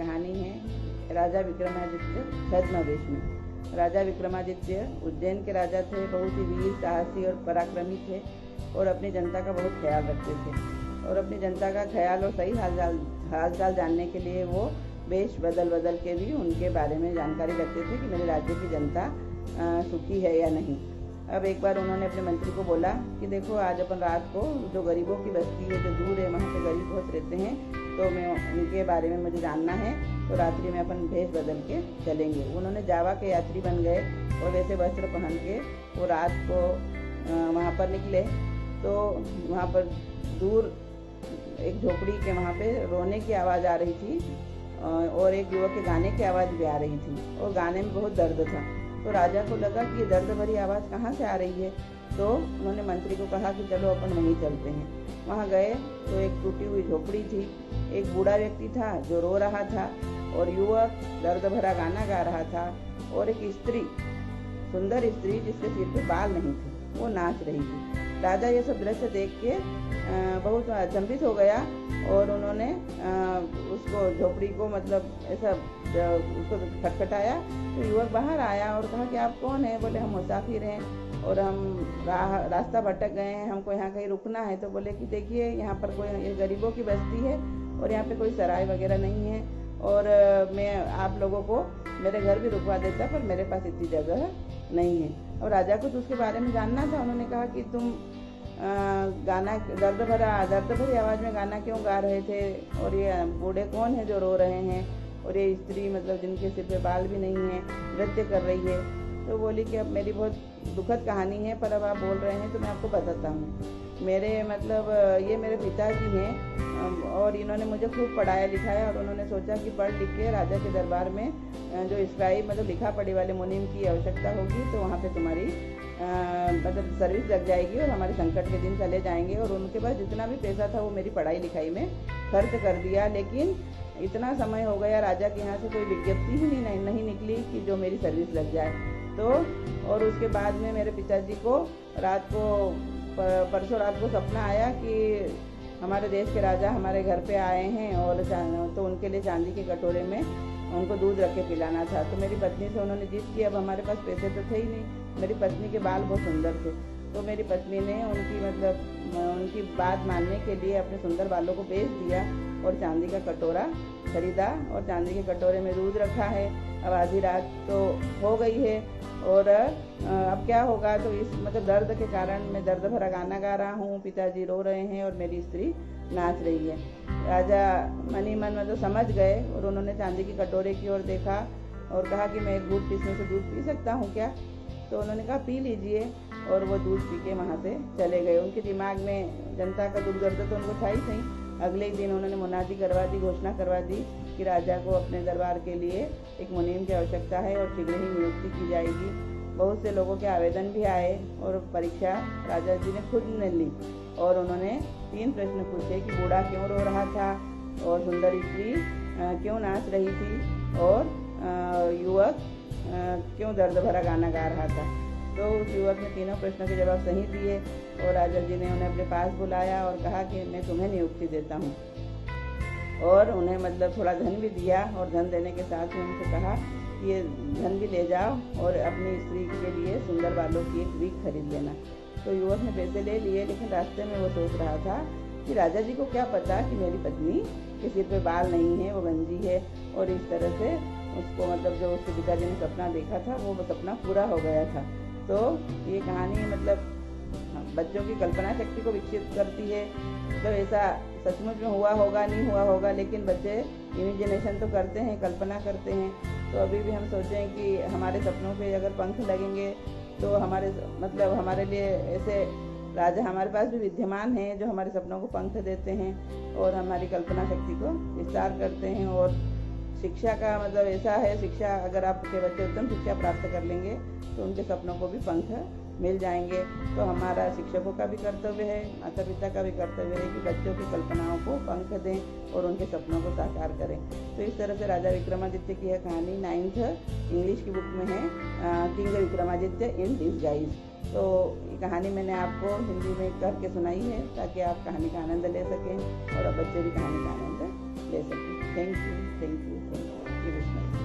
कहानी है राजा विक्रमादित्य छद्मवेश में। राजा विक्रमादित्य उज्जैन के राजा थे, बहुत ही वीर, साहसी और पराक्रमी थे और अपनी जनता का बहुत ख्याल रखते थे। और अपनी जनता का ख्याल और सही हाल चाल जानने के लिए वो वेश बदल बदल के भी उनके बारे में जानकारी रखते थे कि मेरे राज्य की जनता सुखी है या नहीं। अब एक बार उन्होंने अपने मंत्री को बोला कि देखो, आज अपन रात को जो गरीबों की बस्ती है, जो दूर है, वहाँ पे गरीब बहुत रहते हैं, तो मैं उनके बारे में मुझे जानना है, तो रात्रि में अपन भेष बदल के चलेंगे। उन्होंने जावा के यात्री बन गए और वैसे वस्त्र पहन के वो रात को वहाँ पर निकले। तो वहाँ पर दूर एक झोपड़ी के वहाँ पे रोने की आवाज़ आ रही थी और एक युवक के गाने की आवाज़ भी आ रही थी और गाने में बहुत दर्द था। तो राजा को लगा कि ये दर्द भरी आवाज़ कहाँ से आ रही है। तो उन्होंने मंत्री को कहा कि चलो अपन वहीं चलते हैं। वहाँ गए तो एक टूटी हुई झोपड़ी थी, एक बूढ़ा व्यक्ति था जो रो रहा था और युवक दर्द भरा गाना गा रहा था और एक स्त्री, सुंदर स्त्री जिसके सिर पे बाल नहीं थे, वो नाच रही थी। राजा ये सब दृश्य देख के बहुत अचंभित हो गया और उन्होंने उसको झोपड़ी को मतलब ऐसा उसको खटखटाया। तो युवक बाहर आया और कहा कि आप कौन है? बोले हम मुसाफिर हैं और हम रास्ता भटक गए हैं, हमको यहाँ कहीं रुकना है। तो बोले कि देखिए, यहाँ पर कोई, ये गरीबों की बस्ती है और यहाँ पे कोई सराय वगैरह नहीं है और मैं आप लोगों को मेरे घर भी रुकवा देता, पर मेरे पास इतनी जगह नहीं है। और राजा को तो उसके बारे में जानना था। उन्होंने कहा कि तुम गाना दर्द भरी आवाज़ में गाना क्यों गा रहे थे और ये बूढ़े कौन है जो रो रहे हैं और ये स्त्री मतलब जिनके सिर पे बाल भी नहीं है नृत्य कर रही है। तो बोली कि अब मेरी बहुत दुखद कहानी है, पर अब आप बोल रहे हैं तो मैं आपको बताता हूँ। मेरे मतलब ये मेरे पिताजी हैं और इन्होंने मुझे खूब पढ़ाया लिखाया और उन्होंने सोचा कि पढ़ लिख के राजा के दरबार में जो स्क्राइब मतलब लिखा पढ़ी वाले मुनीम की आवश्यकता होगी, तो वहाँ पे तुम्हारी मतलब सर्विस लग जाएगी और हमारे संकट के दिन चले जाएंगे। और उनके पास जितना भी पैसा था वो मेरी पढ़ाई लिखाई में खर्च कर दिया, लेकिन इतना समय हो गया राजा के यहाँ से कोई विज्ञप्ति ही नहीं निकली कि जो मेरी सर्विस लग जाए। तो और उसके बाद में मेरे पिताजी को रात को परसों रात को सपना आया कि हमारे देश के राजा हमारे घर पे आए हैं और तो उनके लिए चांदी के कटोरे में उनको दूध रख के पिलाना था। तो मेरी पत्नी से उन्होंने जिद की। अब हमारे पास पैसे तो थे ही नहीं, मेरी पत्नी के बाल बहुत सुंदर थे, तो मेरी पत्नी ने उनकी बात मानने के लिए अपने सुंदर बालों को बेच दिया और चांदी का कटोरा खरीदा और चांदी के कटोरे में दूध रखा है। अब आधी रात तो हो गई है और अब क्या होगा। तो इस मतलब दर्द के कारण मैं दर्द भरा गाना गा रहा हूँ, पिताजी रो रहे हैं और मेरी स्त्री नाच रही है। राजा मनी मन मतलब समझ गए और उन्होंने चांदी की कटोरे की ओर देखा और कहा कि मैं एक घूंट इसमें से दूध पी सकता हूँ क्या? तो उन्होंने कहा पी लीजिए और वो दूध पी के वहाँ से चले गए। उनके दिमाग में जनता का दुख दर्द तो उनको था ही सही। अगले ही दिन उन्होंने मुनादी करवा दी, घोषणा करवा दी कि राजा को अपने दरबार के लिए एक मुनीम की आवश्यकता है और शीघ्र ही नियुक्ति की जाएगी। बहुत से लोगों के आवेदन भी आए और परीक्षा राजा जी ने खुद ने ली और उन्होंने 3 प्रश्न पूछे कि बूढ़ा क्यों रो रहा था और सुंदर स्त्री क्यों नाच रही थी और युवक क्यों दर्द भरा गाना गा रहा था। तो उस युवक ने तीनों प्रश्नों के जवाब सही दिए और राजा जी ने उन्हें अपने पास बुलाया और कहा कि मैं तुम्हें नियुक्ति देता हूँ और उन्हें मतलब थोड़ा धन भी दिया और धन देने के साथ ही उनसे कहा कि ये धन भी ले जाओ और अपनी स्त्री के लिए सुंदर बालों की एक वीक खरीद लेना। तो युवक ने पैसे ले लिए, लेकिन रास्ते में वो सोच रहा था कि राजा जी को क्या पता कि मेरी पत्नी के सिर पे बाल नहीं है, वो गंजी है। और इस तरह से उसको मतलब जो उसके पिताजी ने सपना देखा था वो सपना पूरा हो गया था। तो ये कहानी मतलब बच्चों की कल्पना शक्ति को विकसित करती है। तो ऐसा सचमुच में हुआ होगा नहीं हुआ होगा, लेकिन बच्चे इमेजिनेशन तो करते हैं, कल्पना करते हैं। तो अभी भी हम सोचें कि हमारे सपनों पे अगर पंख लगेंगे तो हमारे मतलब हमारे लिए ऐसे राजा हमारे पास भी विद्यमान हैं जो हमारे सपनों को पंख देते हैं और हमारी कल्पना शक्ति को विस्तार करते हैं। और शिक्षा का मतलब ऐसा है, शिक्षा अगर आपके बच्चे उत्तम शिक्षा प्राप्त कर लेंगे तो उनके सपनों को भी पंख मिल जाएंगे। तो हमारा शिक्षकों का भी कर्तव्य है, माता पिता का भी कर्तव्य है कि बच्चों की कल्पनाओं को पंख दें और उनके सपनों को साकार करें। तो इस तरह से राजा विक्रमादित्य की यह कहानी 9th इंग्लिश की बुक में है, किंग विक्रमादित्य इन डिसगाइज। तो ये कहानी मैंने आपको हिंदी में करके सुनाई है ताकि आप कहानी का आनंद ले सकें और अब बच्चे भी कहानी का आनंद ले सकें। Thank you, thank you, thank you. Shri Krishna.